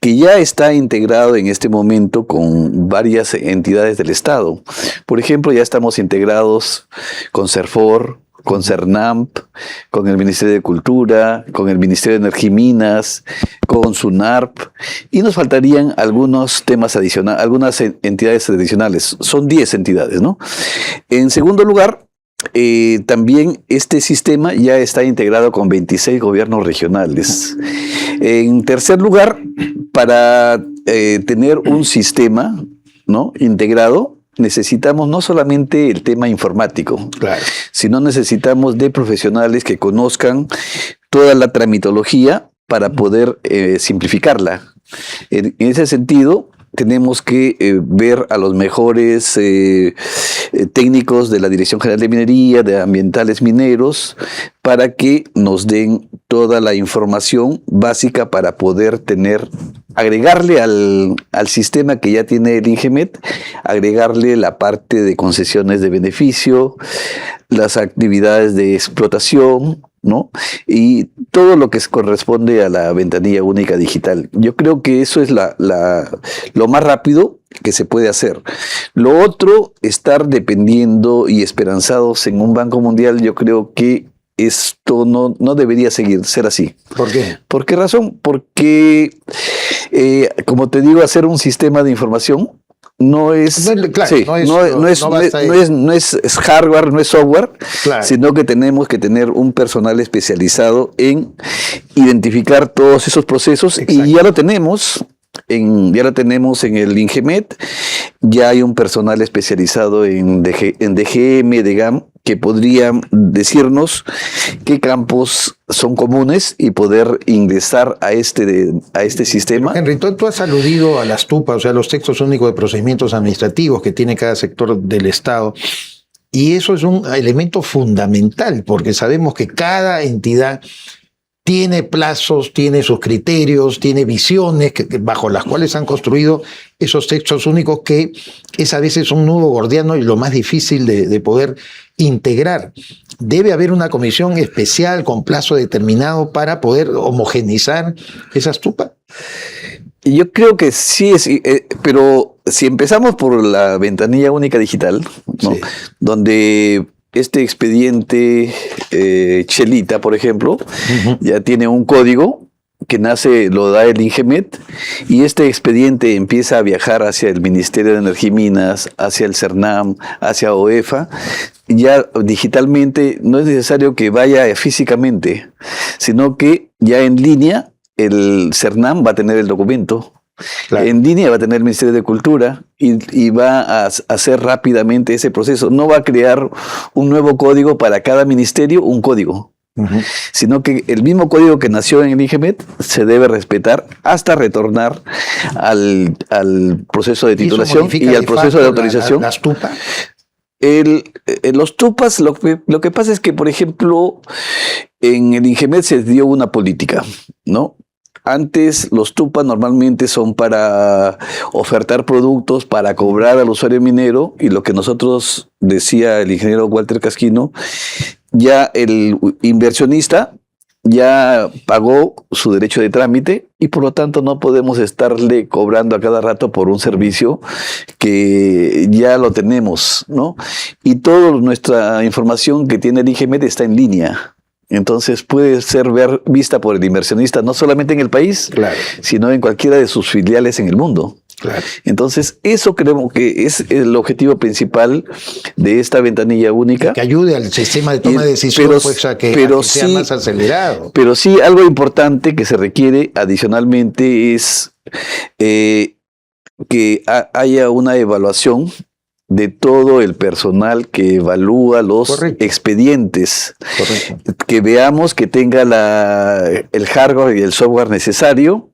que ya está integrado en este momento con varias entidades del Estado. Por ejemplo, ya estamos integrados con CERFOR, con CERNAMP, con el Ministerio de Cultura, con el Ministerio de Energía y Minas, con SUNARP, y nos faltarían algunos temas adicionales, algunas entidades adicionales. Son 10 entidades, ¿no? En segundo lugar, también este sistema ya está integrado con 26 gobiernos regionales. En tercer lugar, para tener un sistema, ¿no?, integrado, necesitamos no solamente el tema informático, claro, sino necesitamos de profesionales que conozcan toda la tramitología para poder simplificarla. En ese sentido, tenemos que ver a los mejores técnicos de la Dirección General de Minería, de ambientales mineros, para que nos den toda la información básica para poder agregarle al sistema que ya tiene el INGEMET, agregarle la parte de concesiones de beneficio, las actividades de explotación, ¿no? Y todo lo que corresponde a la ventanilla única digital. Yo creo que eso es lo más rápido que se puede hacer. Lo otro, estar dependiendo y esperanzados en un Banco Mundial, yo creo que esto no debería ser así. ¿Por qué? ¿Por qué razón? Porque, como te digo, hacer un sistema de información no es hardware, no es software, claro, sino que tenemos que tener un personal especializado en identificar todos esos procesos. Exacto. Y ya lo tenemos en el INGEMET. Ya hay un personal especializado en DGM, DGAM, que podrían decirnos qué campos son comunes y poder ingresar a este sistema. Henry, tú has aludido a las TUPA, o sea, los textos únicos de procedimientos administrativos que tiene cada sector del Estado. Y eso es un elemento fundamental, porque sabemos que cada entidad tiene plazos, tiene sus criterios, tiene visiones bajo las cuales han construido esos textos únicos, que es a veces un nudo gordiano y lo más difícil de poder integrar. Debe haber una comisión especial con plazo determinado para poder homogeneizar esas tupas. Yo creo que sí, pero si empezamos por la ventanilla única digital, ¿no? Sí. Donde este expediente Chelita, por ejemplo, ya tiene un código que lo da el INGEMET, y este expediente empieza a viajar hacia el Ministerio de Energía y Minas, hacia el CERNAM, hacia OEFA. Ya digitalmente no es necesario que vaya físicamente, sino que ya en línea el CERNAM va a tener el documento. Claro. En línea va a tener el Ministerio de Cultura y va a hacer rápidamente ese proceso. No va a crear un nuevo código para cada ministerio, un código, sino que el mismo código que nació en el INGEMET se debe respetar hasta retornar al proceso de titulación y al proceso de autorización. ¿Las tupas? Los tupas, lo que pasa es que, por ejemplo, en el INGEMET se dio una política, ¿no? Antes los tupas normalmente son para ofertar productos, para cobrar al usuario minero, y lo que nosotros, decía el ingeniero Walter Casquino, ya el inversionista ya pagó su derecho de trámite y por lo tanto no podemos estarle cobrando a cada rato por un servicio que ya lo tenemos, ¿no? Y toda nuestra información que tiene el INGEMET está en línea. Entonces puede ser vista por el inversionista no solamente en el país, claro, sino en cualquiera de sus filiales en el mundo. Claro. Entonces eso creemos que es el objetivo principal de esta ventanilla única. Que ayude al sistema de toma de decisiones, pues, a que sea más acelerado. Pero sí, algo importante que se requiere adicionalmente es que haya una evaluación de todo el personal que evalúa los expedientes. Correcto. Que veamos que tenga el hardware y el software necesario,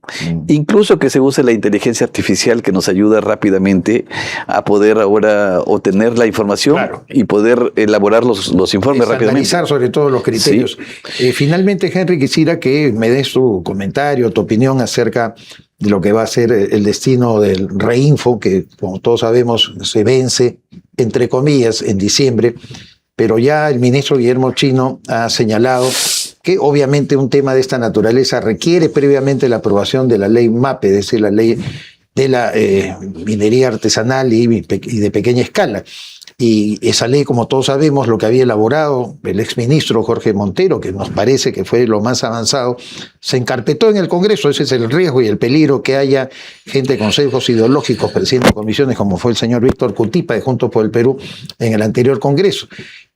incluso que se use la inteligencia artificial que nos ayuda rápidamente a poder ahora obtener la información, claro, y poder elaborar los informes rápidamente. Analizar sobre todo los criterios. Sí. Finalmente, Henry, quisiera que me des tu comentario, tu opinión acerca de lo que va a ser el destino del Reinfo, que como todos sabemos se vence, entre comillas, en diciembre, pero ya el ministro Guillermo Chino ha señalado que obviamente un tema de esta naturaleza requiere previamente la aprobación de la ley MAPE, es decir, la ley de la minería artesanal y de pequeña escala. Y esa ley, como todos sabemos, lo que había elaborado el exministro Jorge Montero, que nos parece que fue lo más avanzado, se encarpetó en el Congreso. Ese es el riesgo y el peligro, que haya gente con sesgos ideológicos presidiendo comisiones, como fue el señor Víctor Cutipa de Juntos por el Perú en el anterior Congreso.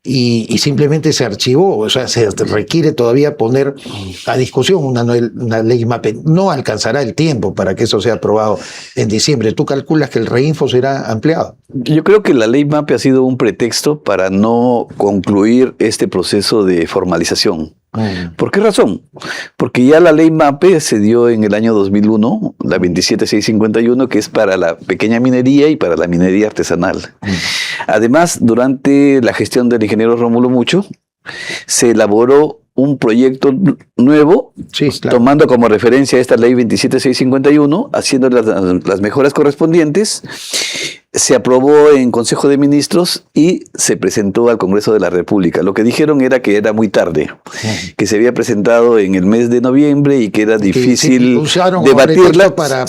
Y simplemente se archivó, o sea, se requiere todavía poner a discusión una ley MAPE. No alcanzará el tiempo para que eso sea aprobado en diciembre. ¿Tú calculas que el Reinfo será ampliado? Yo creo que la ley MAPE ha sido un pretexto para no concluir este proceso de formalización. ¿Por qué razón? Porque ya la ley MAPE se dio en el año 2001, la 27651, que es para la pequeña minería y para la minería artesanal. Además, durante la gestión del ingeniero Rómulo Mucho, se elaboró un proyecto nuevo, sí, claro, tomando como referencia esta ley 27651, haciendo las mejoras correspondientes. Se aprobó en Consejo de Ministros y se presentó al Congreso de la República. Lo que dijeron era que era muy tarde, que se había presentado en el mes de noviembre y que era difícil debatirla para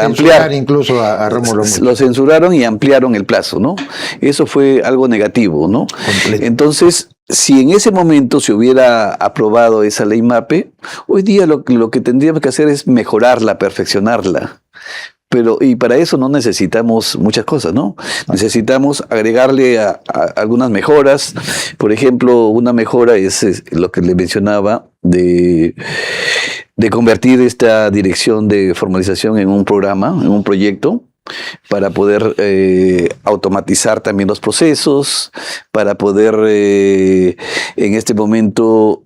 ampliar. Incluso a Rómulo Mucho. Lo censuraron y ampliaron el plazo, ¿no? Eso fue algo negativo, ¿no? Completo. Entonces, si en ese momento se hubiera aprobado esa ley MAPE, hoy día lo que tendríamos que hacer es mejorarla, perfeccionarla. Y para eso no necesitamos muchas cosas, ¿no? Necesitamos agregarle a algunas mejoras. Por ejemplo, una mejora es lo que le mencionaba de convertir esta dirección de formalización en un programa, en un proyecto, para poder automatizar también los procesos, para poder en este momento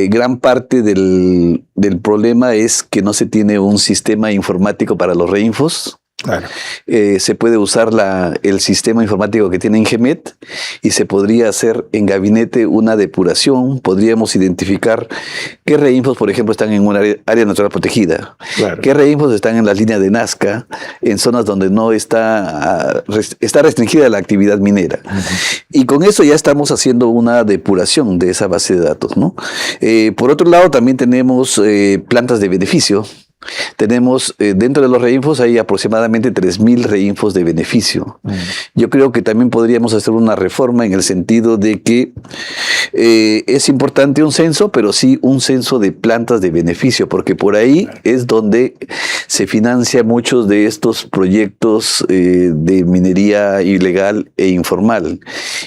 gran parte del problema es que no se tiene un sistema informático para los reinfos. Claro. Se puede usar el sistema informático que tiene Ingemet y se podría hacer en gabinete una depuración. Podríamos identificar qué reinfos, por ejemplo, están en un área natural protegida, Claro. qué reinfos están en las líneas de Nazca, en zonas donde no está restringida la actividad minera. Y con eso ya estamos haciendo una depuración de esa base de datos, ¿no? Por otro lado, también tenemos plantas de beneficio. Tenemos dentro de los reinfos hay aproximadamente 3.000 reinfos de beneficio. Yo creo que también podríamos hacer una reforma en el sentido de que es importante un censo, pero sí un censo de plantas de beneficio, porque por ahí es donde se financia muchos de estos proyectos de minería ilegal e informal.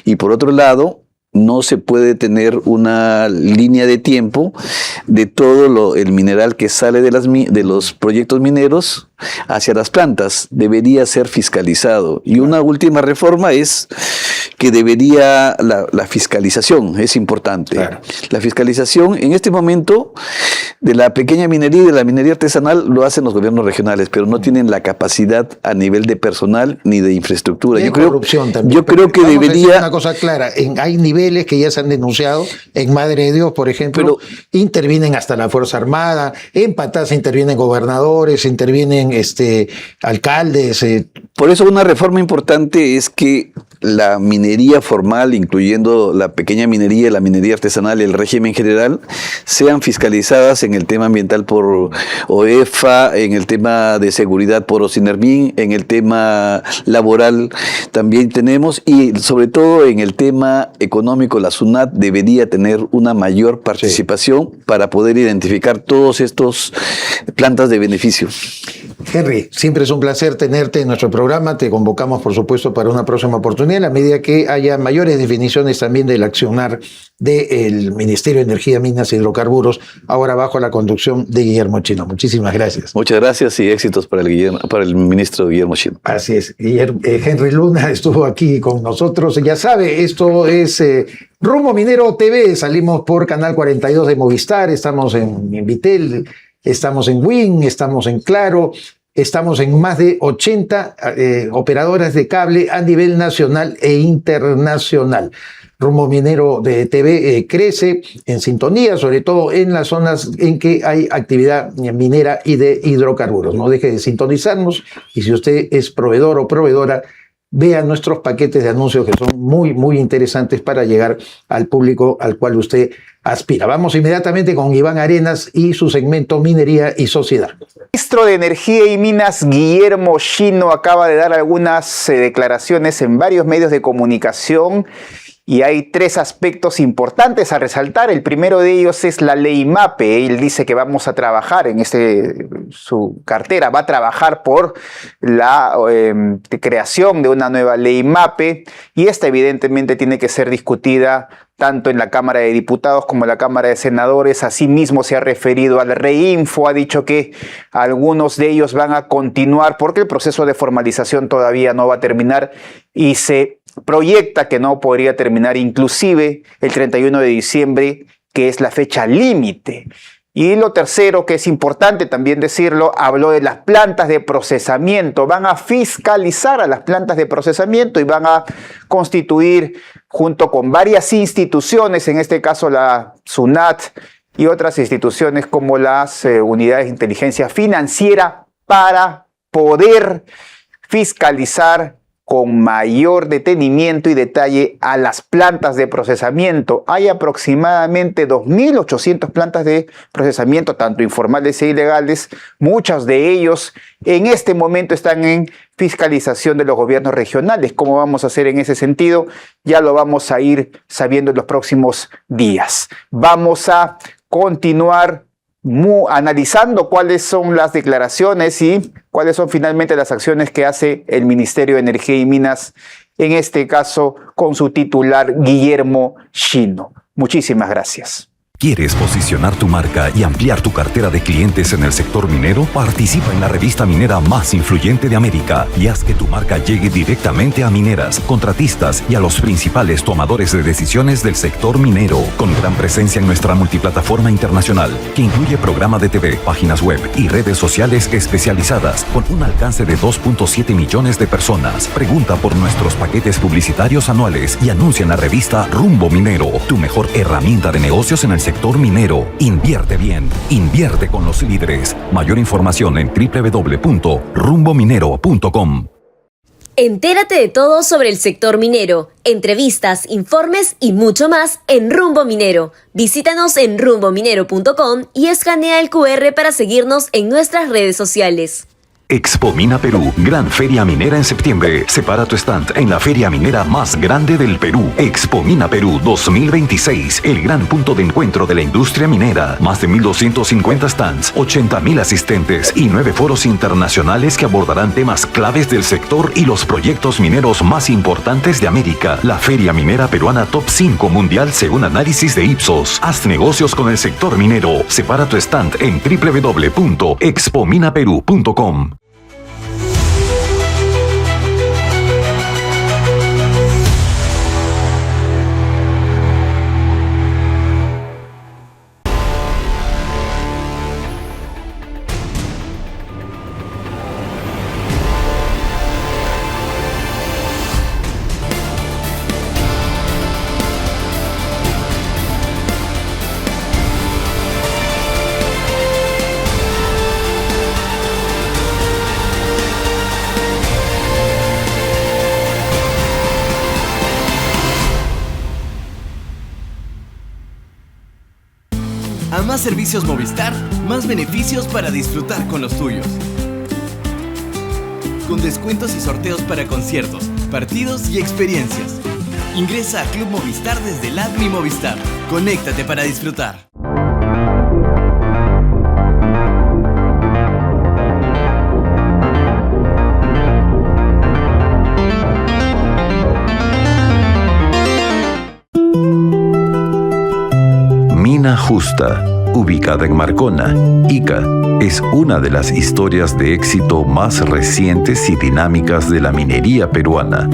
Y por otro lado, no se puede tener una línea de tiempo de todo el mineral que sale de los proyectos mineros hacia las plantas. Debería ser fiscalizado. Y una última reforma es que debería, la fiscalización es importante. Claro. La fiscalización en este momento de la pequeña minería y de la minería artesanal lo hacen los gobiernos regionales, pero no tienen la capacidad a nivel de personal ni de infraestructura. Yo creo que debería... decir una cosa clara, hay niveles que ya se han denunciado, en Madre de Dios, por ejemplo, intervienen hasta la Fuerza Armada, en Patas intervienen gobernadores, intervienen alcaldes. Por eso una reforma importante es que la minería formal, incluyendo la pequeña minería, la minería artesanal y el régimen general, sean fiscalizadas en el tema ambiental por OEFA, en el tema de seguridad por OSINERMIN, en el tema laboral también tenemos, y sobre todo en el tema económico, la SUNAT debería tener una mayor participación para poder identificar todos estos plantas de beneficio. Henry, siempre es un placer tenerte en nuestro programa. Te convocamos, por supuesto, para una próxima oportunidad, a medida que haya mayores definiciones también del accionar del Ministerio de Energía, Minas y Hidrocarburos, ahora bajo la conducción de Guillermo Chino. Muchísimas gracias. Muchas gracias y éxitos para el ministro Guillermo Chino. Así es. Henry Luna estuvo aquí con nosotros. Ya sabe, esto es Rumbo Minero TV. Salimos por Canal 42 de Movistar. Estamos en Vitel, estamos en Win, estamos en Claro. Estamos en más de 80 operadoras de cable a nivel nacional e internacional. Rumbo Minero de TV crece en sintonía, sobre todo en las zonas en que hay actividad minera y de hidrocarburos. No deje de sintonizarnos y si usted es proveedor o proveedora, vea nuestros paquetes de anuncios que son muy, muy interesantes para llegar al público al cual usted aspira. Vamos inmediatamente con Iván Arenas y su segmento Minería y Sociedad. El ministro de Energía y Minas, Guillermo Chino, acaba de dar algunas declaraciones en varios medios de comunicación y hay tres aspectos importantes a resaltar. El primero de ellos es la ley MAPE. Él dice que vamos a trabajar en su cartera, va a trabajar por la creación de una nueva ley MAPE y esta evidentemente tiene que ser discutida tanto en la Cámara de Diputados como en la Cámara de Senadores. Asimismo se ha referido al reinfo, ha dicho que algunos de ellos van a continuar porque el proceso de formalización todavía no va a terminar y se proyecta que no podría terminar inclusive el 31 de diciembre, que es la fecha límite. Y lo tercero, que es importante también decirlo, habló de las plantas de procesamiento. Van a fiscalizar a las plantas de procesamiento y van a constituir, junto con varias instituciones, en este caso la SUNAT y otras instituciones como las unidades de inteligencia financiera, para poder fiscalizar con mayor detenimiento y detalle a las plantas de procesamiento. Hay aproximadamente 2.800 plantas de procesamiento, tanto informales e ilegales. Muchos de ellos en este momento están en fiscalización de los gobiernos regionales. ¿Cómo vamos a hacer en ese sentido? Ya lo vamos a ir sabiendo en los próximos días. Vamos a continuar analizando cuáles son las declaraciones y cuáles son finalmente las acciones que hace el Ministerio de Energía y Minas, en este caso con su titular Guillermo Chino. Muchísimas gracias. ¿Quieres posicionar tu marca y ampliar tu cartera de clientes en el sector minero? Participa en la revista minera más influyente de América y haz que tu marca llegue directamente a mineras, contratistas y a los principales tomadores de decisiones del sector minero. Con gran presencia en nuestra multiplataforma internacional, que incluye programa de TV, páginas web y redes sociales especializadas, con un alcance de 2.7 millones de personas. Pregunta por nuestros paquetes publicitarios anuales y anuncia en la revista Rumbo Minero, tu mejor herramienta de negocios en el sector minero. Invierte bien, invierte con los líderes. Mayor información en www.rumbominero.com. Entérate de todo sobre el sector minero, entrevistas, informes y mucho más en Rumbo Minero. Visítanos en rumbominero.com y escanea el QR para seguirnos en nuestras redes sociales. Expo Mina Perú, gran feria minera en septiembre. Separa tu stand en la feria minera más grande del Perú. Expo Mina Perú 2026, el gran punto de encuentro de la industria minera. Más de 1.250 stands, 80.000 asistentes y 9 foros internacionales que abordarán temas claves del sector y los proyectos mineros más importantes de América. La feria minera peruana top 5 mundial según análisis de Ipsos. Haz negocios con el sector minero. Separa tu stand en www.expominaperú.com. A más servicios Movistar, más beneficios para disfrutar con los tuyos. Con descuentos y sorteos para conciertos, partidos y experiencias. Ingresa a Club Movistar desde el app Mi Movistar. Conéctate para disfrutar. Mina Justa, ubicada en Marcona, Ica, es una de las historias de éxito más recientes y dinámicas de la minería peruana.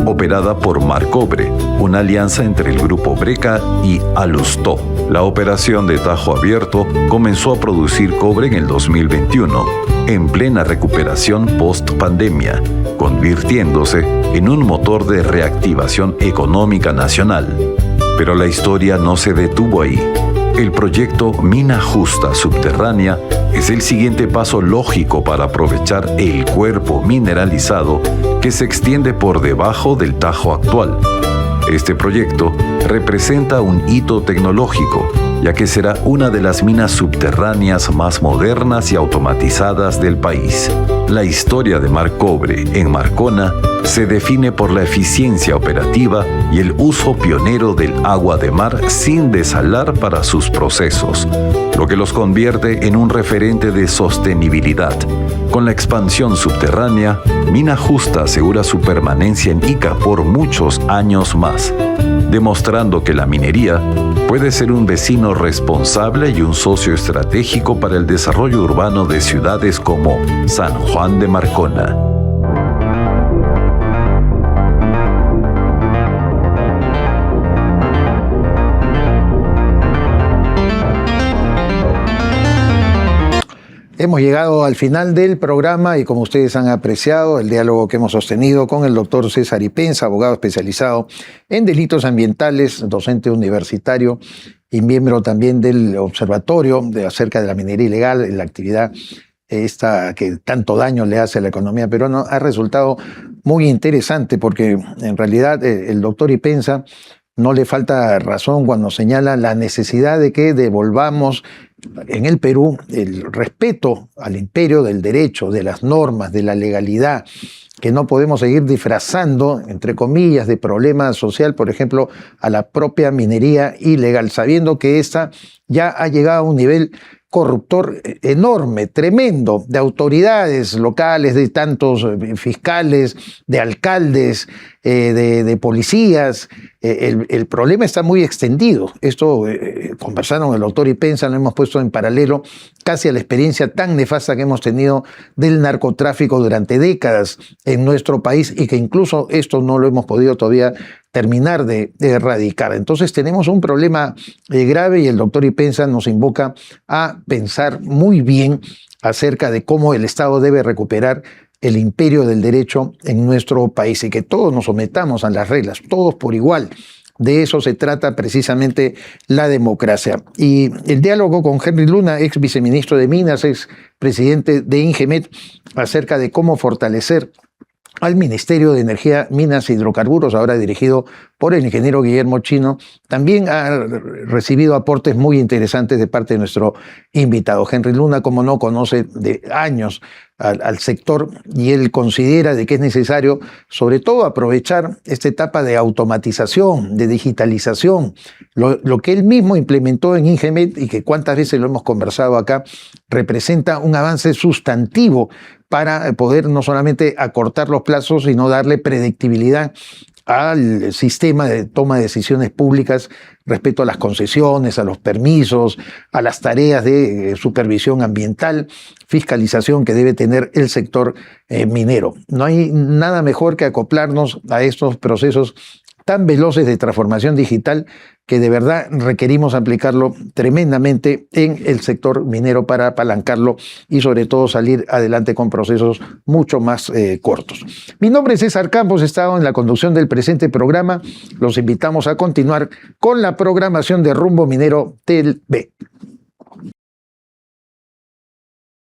Operada por Marcobre, una alianza entre el grupo Breca y Alustó. La operación de Tajo Abierto comenzó a producir cobre en el 2021, en plena recuperación post-pandemia, convirtiéndose en un motor de reactivación económica nacional. Pero la historia no se detuvo ahí. El proyecto Mina Justa Subterránea es el siguiente paso lógico para aprovechar el cuerpo mineralizado que se extiende por debajo del Tajo actual. Este proyecto representa un hito tecnológico, ya que será una de las minas subterráneas más modernas y automatizadas del país. La historia de Marcobre en Marcona se define por la eficiencia operativa y el uso pionero del agua de mar sin desalar para sus procesos, lo que los convierte en un referente de sostenibilidad. Con la expansión subterránea, Mina Justa asegura su permanencia en Ica por muchos años más, demostrando que la minería puede ser un vecino responsable y un socio estratégico para el desarrollo urbano de ciudades como San Juan de Marcona. Hemos llegado al final del programa y como ustedes han apreciado, el diálogo que hemos sostenido con el doctor César Ipenza, abogado especializado en delitos ambientales, docente universitario y miembro también del observatorio acerca de la minería ilegal, la actividad esta que tanto daño le hace a la economía peruana, ha resultado muy interesante porque en realidad el doctor Ipenza no le falta razón cuando señala la necesidad de que devolvamos en el Perú el respeto al imperio del derecho, de las normas, de la legalidad, que no podemos seguir disfrazando, entre comillas, de problema social, por ejemplo, a la propia minería ilegal, sabiendo que esta ya ha llegado a un nivel corruptor enorme, tremendo, de autoridades locales, de tantos fiscales, de alcaldes, de policías. El problema está muy extendido. Esto conversaron el doctor Ipenza, lo hemos puesto en paralelo casi a la experiencia tan nefasta que hemos tenido del narcotráfico durante décadas en nuestro país y que incluso esto no lo hemos podido todavía terminar de erradicar. Entonces tenemos un problema grave y el doctor Ipenza nos invoca a pensar muy bien acerca de cómo el Estado debe recuperar el imperio del derecho en nuestro país y que todos nos sometamos a las reglas, todos por igual. De eso se trata precisamente la democracia. Y el diálogo con Henry Luna, ex viceministro de Minas, ex presidente de Ingemet, acerca de cómo fortalecer al Ministerio de Energía, Minas y Hidrocarburos, ahora dirigido por el ingeniero Guillermo Chino, también ha recibido aportes muy interesantes de parte de nuestro invitado. Henry Luna, como no, conoce de años al sector y él considera de que es necesario, sobre todo, aprovechar esta etapa de automatización, de digitalización, lo que él mismo implementó en Ingemet y que cuántas veces lo hemos conversado acá, representa un avance sustantivo para poder no solamente acortar los plazos, sino darle predictibilidad al sistema de toma de decisiones públicas respecto a las concesiones, a los permisos, a las tareas de supervisión ambiental, fiscalización que debe tener el sector minero. No hay nada mejor que acoplarnos a estos procesos tan veloces de transformación digital que de verdad requerimos aplicarlo tremendamente en el sector minero para apalancarlo y sobre todo salir adelante con procesos mucho más cortos. Mi nombre es César Campos, he estado en la conducción del presente programa. Los invitamos a continuar con la programación de Rumbo Minero TV.